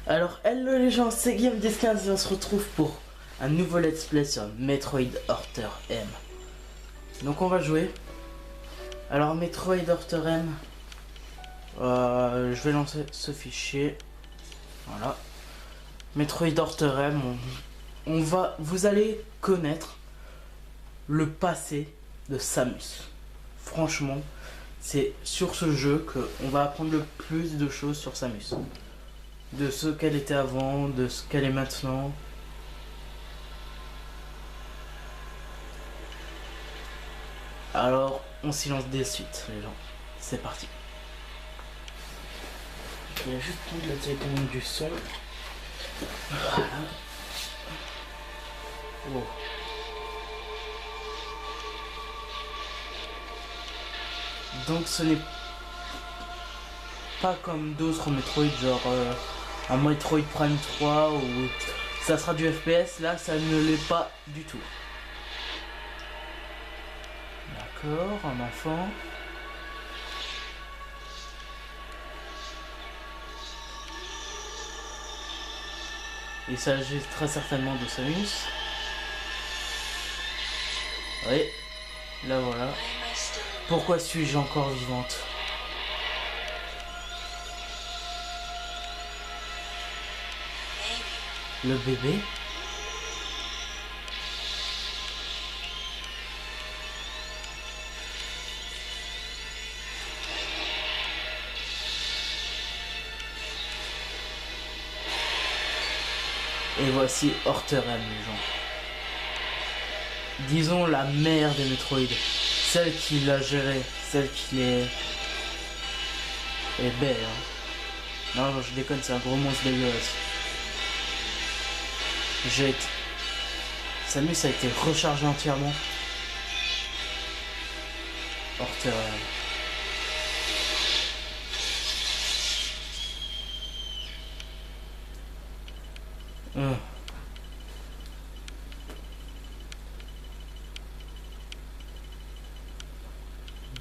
Alors, hello les gens, c'est Guillaume1015 et on se retrouve pour un nouveau let's play sur Metroid Other M. Donc on va jouer. Alors Metroid Other M, je vais lancer ce fichier. Voilà. Metroid Other M, vous allez connaître le passé de Samus. Franchement, c'est sur ce jeu que on va apprendre le plus de choses sur Samus. De ce qu'elle était avant, de ce qu'elle est maintenant. Alors, on s'y lance des suites, les gens. C'est parti. Je vais juste prendre la télécommande du son. Voilà. Oh. Donc ce n'est pas comme d'autres Metroid, genre un Metroid Prime 3 où ça sera du FPS, là ça ne l'est pas du tout. D'accord, un enfant. Il s'agit très certainement de Samus. Oui, là voilà. Pourquoi suis-je encore vivante? Le bébé. Et voici Other M, les gens. Disons la mère des Metroid. Celle qui l'a géré. Celle qui est belle. Hein. Non, je déconne, c'est un gros monstre dégueulasse. Samus a été rechargé entièrement. Other M.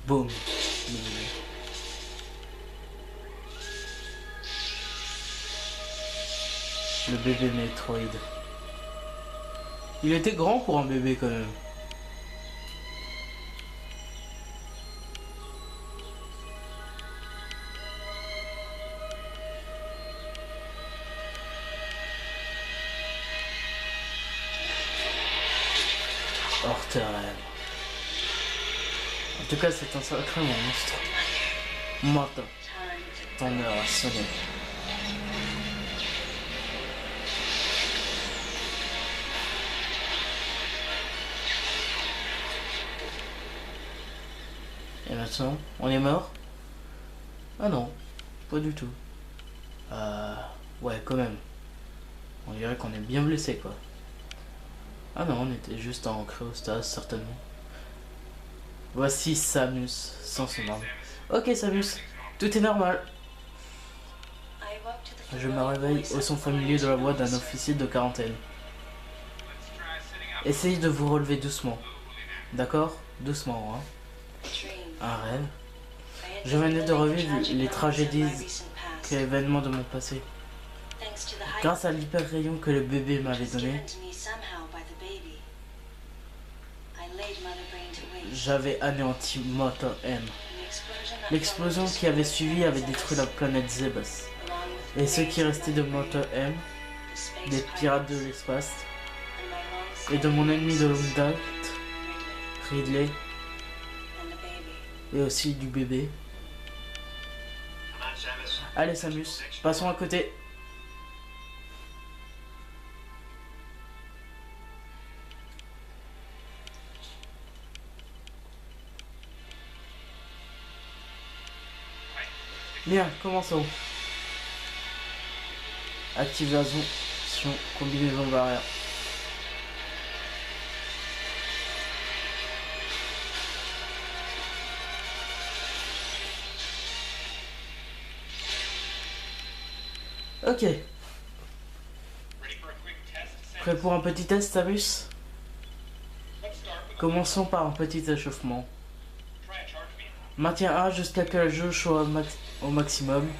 Boum. Le bébé Metroid. Il était grand pour un bébé quand même. Other M. En tout cas, c'est un sacré monstre. Maintenant, ton heure a sonné. Et maintenant, on est mort? Ah non, pas du tout. Ouais, quand même. On dirait qu'on est bien blessé, quoi. Ah non, on était juste en cryostase, certainement. Voici Samus, sans son arme. Ok Samus, tout est normal. Je me réveille au son familier de la voix d'un officier de quarantaine. Essayez de vous relever doucement. D'accord? Doucement, hein. Un rêve. Je venais de revivre les tragédies et événements de mon passé. Grâce à l'hyper rayon que le bébé m'avait donné, j'avais anéanti Other M. L'explosion qui avait suivi avait détruit la planète Zebes. Et ce qui restait de Other M, des pirates de l'espace, et de mon ennemi de longue date, Ridley, et aussi du bébé. Allez Samus, passons à côté. Bien, commençons. Activation, combinaison barrière. Ok. Prêt pour un petit test, Samus? Commençons par un petit échauffement. Maintiens A jusqu'à ce que la jauge soit au maximum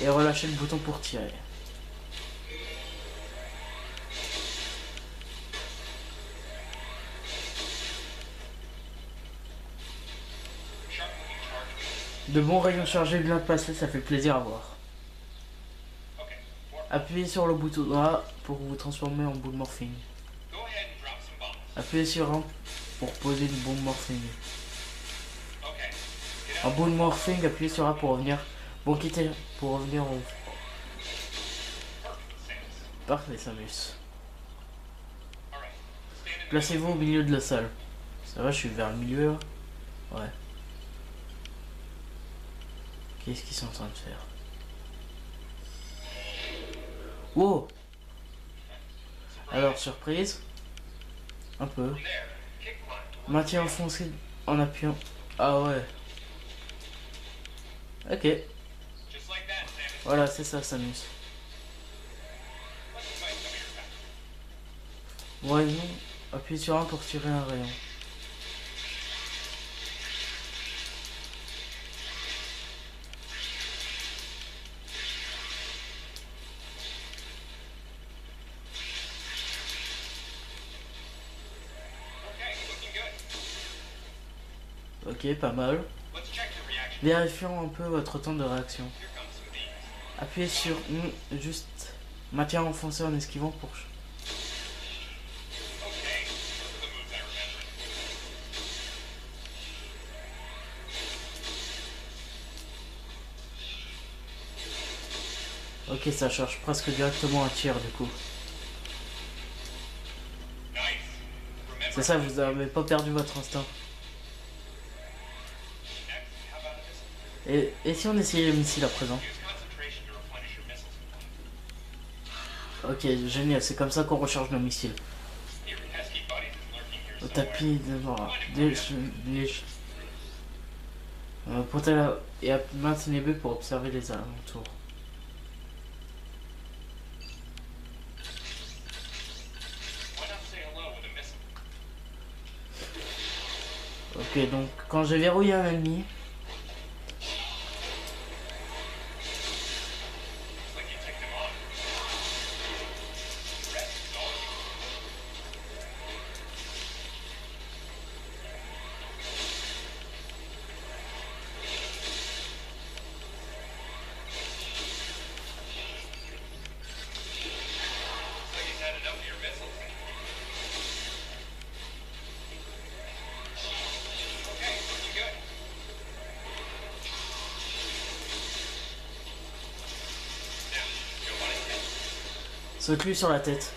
et relâchez le bouton pour tirer. De bons rayons chargés viennent de passer, ça fait plaisir à voir. Appuyez sur le bouton droit pour vous transformer en boule morphine. Appuyez sur un pour poser une bombe morphine. En boule morphine, appuyez sur A pour revenir. Bon, quittez pour revenir au... Parfait, Samus. Placez-vous au milieu de la salle. Ça va, je suis vers le milieu là. Ouais. Qu'est-ce qu'ils sont en train de faire? Wow! Alors, surprise. Un peu. Maintien enfoncé en appuyant. Ah ouais. Ok. Voilà, c'est ça, Samus. Ouais, non. Appuyez sur 1 pour tirer un rayon. Ok, pas mal. Vérifions un peu votre temps de réaction. Appuyez sur juste maintien enfoncé en esquivant pour... Ok, ça charge presque directement un tir du coup. C'est ça, vous avez pas perdu votre instinct. Et si on essayait le missile à présent? Ok, génial, c'est comme ça qu'on recharge nos missiles. Au tapis devant. Et maintenez B pour observer les alentours. Ok, donc quand j'ai verrouillé un ennemi, saute-lui sur la tête.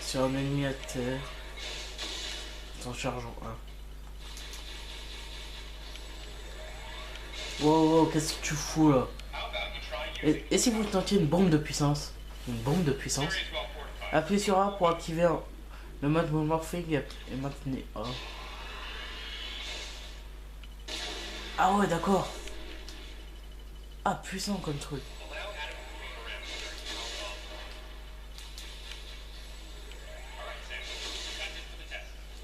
Sur un ennemi à terre. T'en charge en 1. Wow, qu'est-ce que tu fous là? Et si vous tentiez une bombe de puissance? Une bombe de puissance? Appuyez sur A pour activer le mode morphing et maintenez A. Ah ouais, d'accord. Ah, puissant comme truc.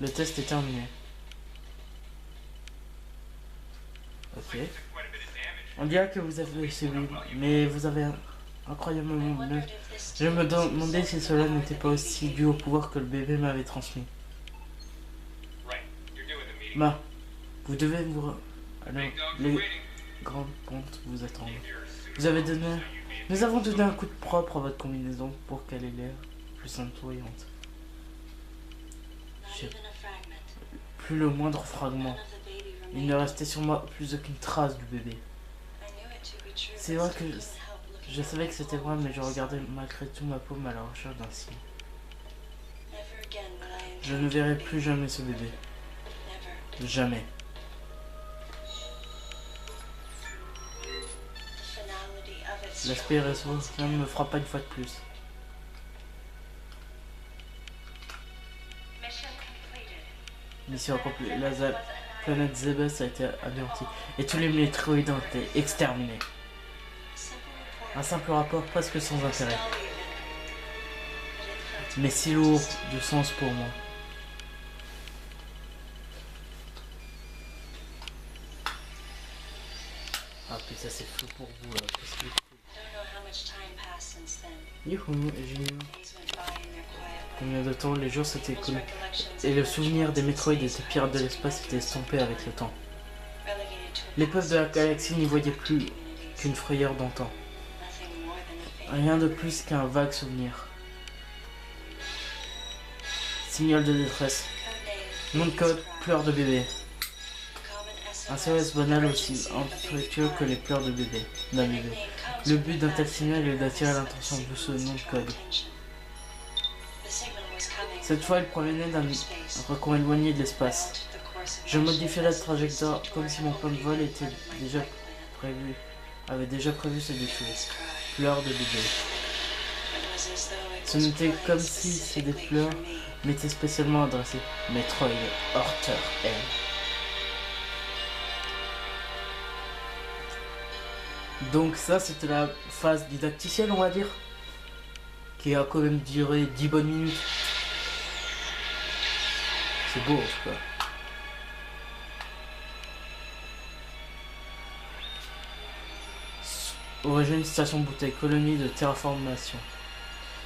Le test est terminé. Ok. On dirait que vous avez suivi, mais vous avez incroyablement mieux. Je me demandais si cela n'était pas aussi dû au pouvoir que le bébé m'avait transmis. Bah, vous devez vous... Alors, les grandes pontes vous attendent. Nous avons donné un coup de propre à votre combinaison pour qu'elle ait l'air plus souriante. Plus le moindre fragment. Il ne restait sur moi plus aucune trace du bébé. C'est vrai que je savais que c'était vrai, mais je regardais malgré tout ma paume à la recherche d'un signe. Je ne verrai plus jamais ce bébé. Jamais. L'aspect résurrection me frappa une fois de plus. Mission accomplie. La planète Zebes a été anéantie et tous les métroïdes ont été exterminés. Un simple rapport presque sans intérêt, mais si lourd de sens pour moi. Ah putain, c'est flou pour vous là. Youhou, génial. Combien de temps les jours s'étaient écoulés et le souvenir des Metroid et des pirates de l'espace était estompé avec le temps. Les peuples de la galaxie n'y voyaient plus qu'une frayeur d'antan. Rien de plus qu'un vague souvenir. Signal de détresse. Nom de code, pleurs de bébé. Un SOS banal aussi impétueux que les pleurs de bébé, d'un bébé. Le but d'un tel signal est d'attirer l'attention de ce nom de code. Cette fois, il provenait d'un recoin éloigné de l'espace. Je modifiais la trajectoire comme si mon plan de vol avait déjà prévu ce détour. Pleurs de bébé. Ce n'était comme si ces des pleurs m'étaient spécialement adressés. Metroid Horter M. Donc ça, c'était la phase didacticielle, on va dire, qui a quand même duré 10 bonnes minutes. C'est beau, en tout cas. Origine, station bouteille, colonie de terraformation.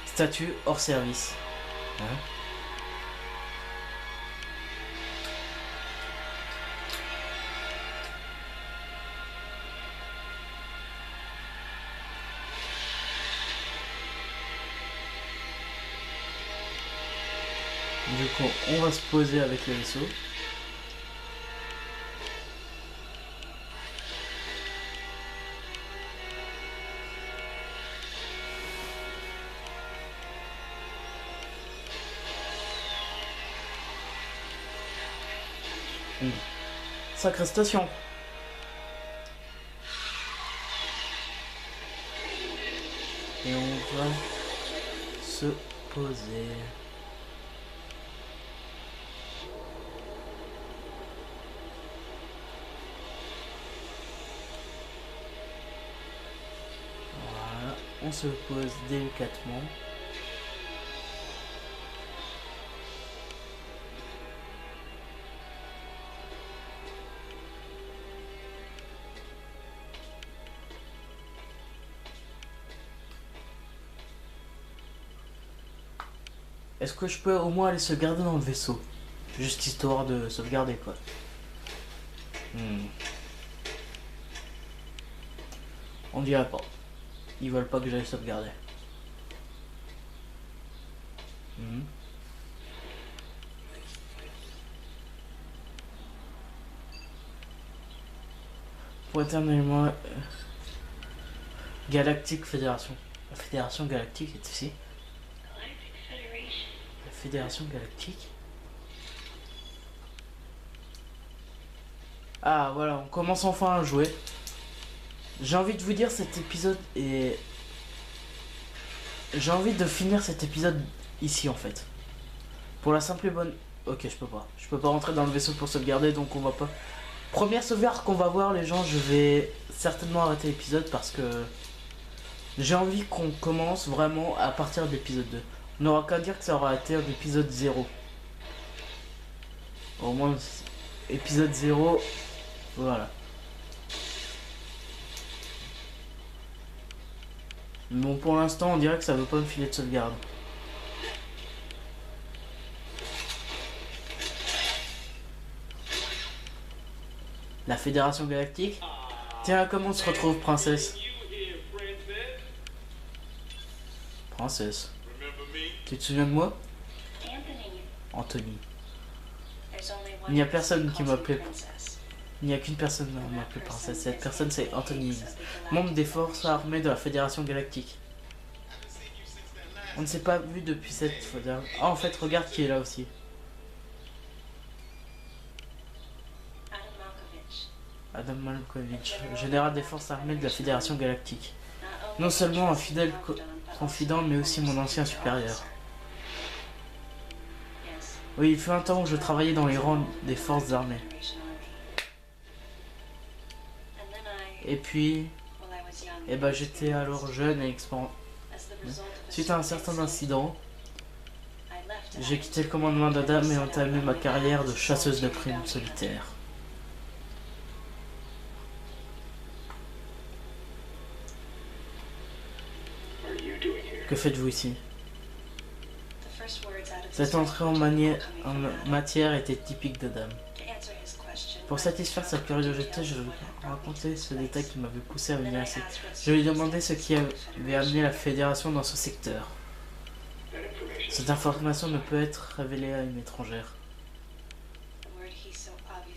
Statut hors service. Hein? Du coup, on va se poser avec le vaisseau. Sacrée station. Et on va se poser. Voilà, on se pose délicatement. Est-ce que je peux au moins aller sauvegarder dans le vaisseau? Juste histoire de sauvegarder, quoi. On dirait pas. Ils veulent pas que j'aille sauvegarder. Pour éternellement... Galactique Fédération. La Fédération Galactique est ici. La Fédération Galactique. Ah voilà, on commence enfin à jouer. J'ai envie de vous dire cet épisode est... J'ai envie de finir cet épisode ici en fait. Pour la simple et bonne... Ok, je peux pas. Je peux pas rentrer dans le vaisseau pour sauvegarder, donc on va pas... Première sauvegarde qu'on va voir les gens, je vais certainement arrêter l'épisode parce que... J'ai envie qu'on commence vraiment à partir de l'épisode 2. On n'aura qu'à dire que ça aura été un épisode 0. Au moins, épisode 0, voilà. Bon, pour l'instant, on dirait que ça veut pas me filer de sauvegarde. La Fédération Galactique. Tiens, comment on se retrouve, princesse? Princesse. Tu te souviens de moi? Anthony. Il n'y a personne qui m'appelait. Il n'y a qu'une personne qui m'appelait princesse. Cette personne, c'est Anthony, membre des forces armées de la Fédération Galactique. On ne s'est pas vu depuis cette fois. Ah, en fait, regarde qui est là aussi. Adam Malkovich, général des forces armées de la Fédération Galactique. Non seulement un fidèle confident, mais aussi mon ancien supérieur. Oui, il fut un temps où je travaillais dans les rangs des forces armées. Et puis, j'étais alors jeune et expérimenté. Suite à un certain incident, j'ai quitté le commandement d'Adam et entamé ma carrière de chasseuse de primes solitaire. Que faites-vous ici? Cette entrée en matière était typique d'Adam. Pour satisfaire sa curiosité, je lui racontais ce détail qui m'avait poussé à venir ici. Je lui demandais ce qui avait amené la fédération dans ce secteur. Cette information ne peut être révélée à une étrangère.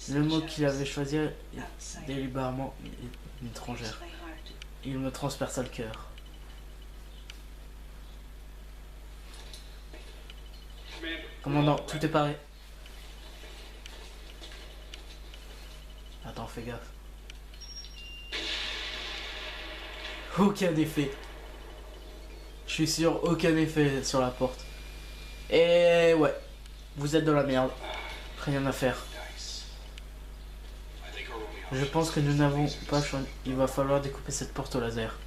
Le mot qu'il avait choisi est délibérément une étrangère. Il me transperça le cœur. Commandant, tout est paré. Attends, fais gaffe. Aucun effet. Je suis sûr, aucun effet sur la porte. Et ouais, vous êtes dans la merde. Rien à faire. Je pense que nous n'avons pas le choix. Il va falloir découper cette porte au laser.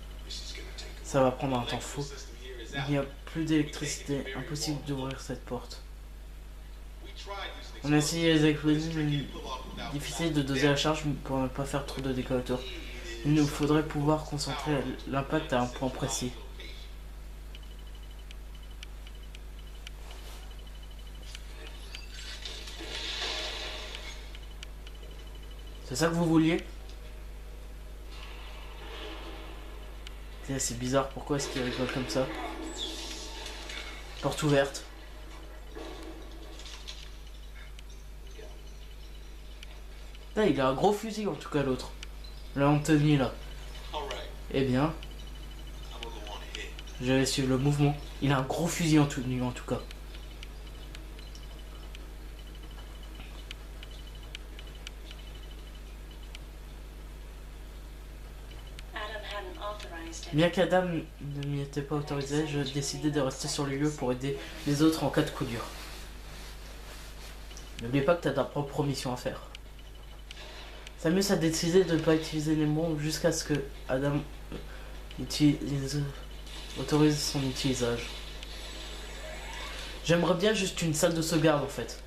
Ça va prendre un temps fou. Il n'y a plus d'électricité. Impossible d'ouvrir cette porte. On a essayé les explosifs, mais difficile de doser la charge pour ne pas faire trop de dégâts autour. Il nous faudrait pouvoir concentrer l'impact à un point précis. C'est ça que vous vouliez? C'est bizarre, pourquoi est-ce qu'il rigole comme ça? Porte ouverte. Là, il a un gros fusil en tout cas l'autre. Le Anthony là. Eh bien, je vais suivre le mouvement. Il a un gros fusil en tout cas. Bien qu'Adam ne m'y était pas autorisé, je décidai de rester sur le lieu pour aider les autres en cas de coup dur. N'oublie pas que tu as ta propre mission à faire. Samus a décidé de ne pas utiliser les bombes jusqu'à ce que Adam autorise son utilisation. J'aimerais bien juste une salle de sauvegarde en fait.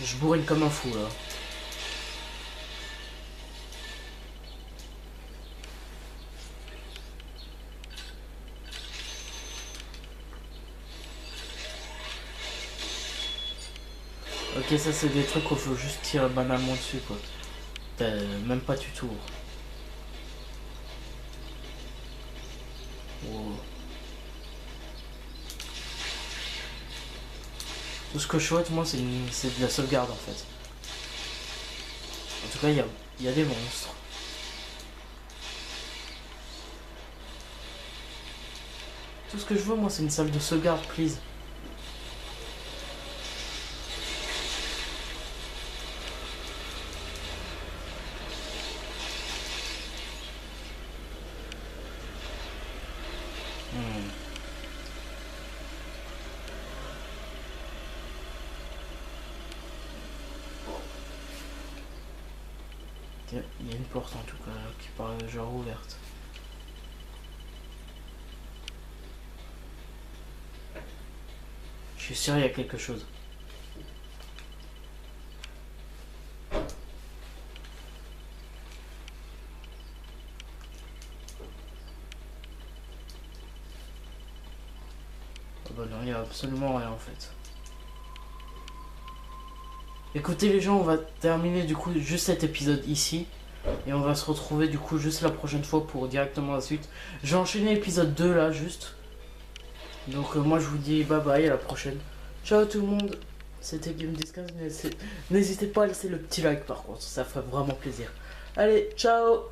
Je bourrine comme un fou là. Ok, ça c'est des trucs où il faut juste tirer banalement dessus quoi. Même pas du tout. Oh. Tout ce que je souhaite moi c'est de la sauvegarde en fait. En tout cas il y a des monstres. Tout ce que je veux moi c'est une salle de sauvegarde please. Il y a une porte en tout cas qui paraît genre ouverte. Je suis sûr il y a quelque chose. Oh bah non, il n'y a absolument rien en fait. Écoutez les gens, on va terminer du coup juste cet épisode ici. Et on va se retrouver du coup juste la prochaine fois pour directement la suite. Je vais enchaîner l'épisode 2 là juste. Donc moi je vous dis bye bye, à la prochaine. Ciao tout le monde. C'était Game1015. N'hésitez pas à laisser le petit like par contre, ça ferait vraiment plaisir. Allez, ciao.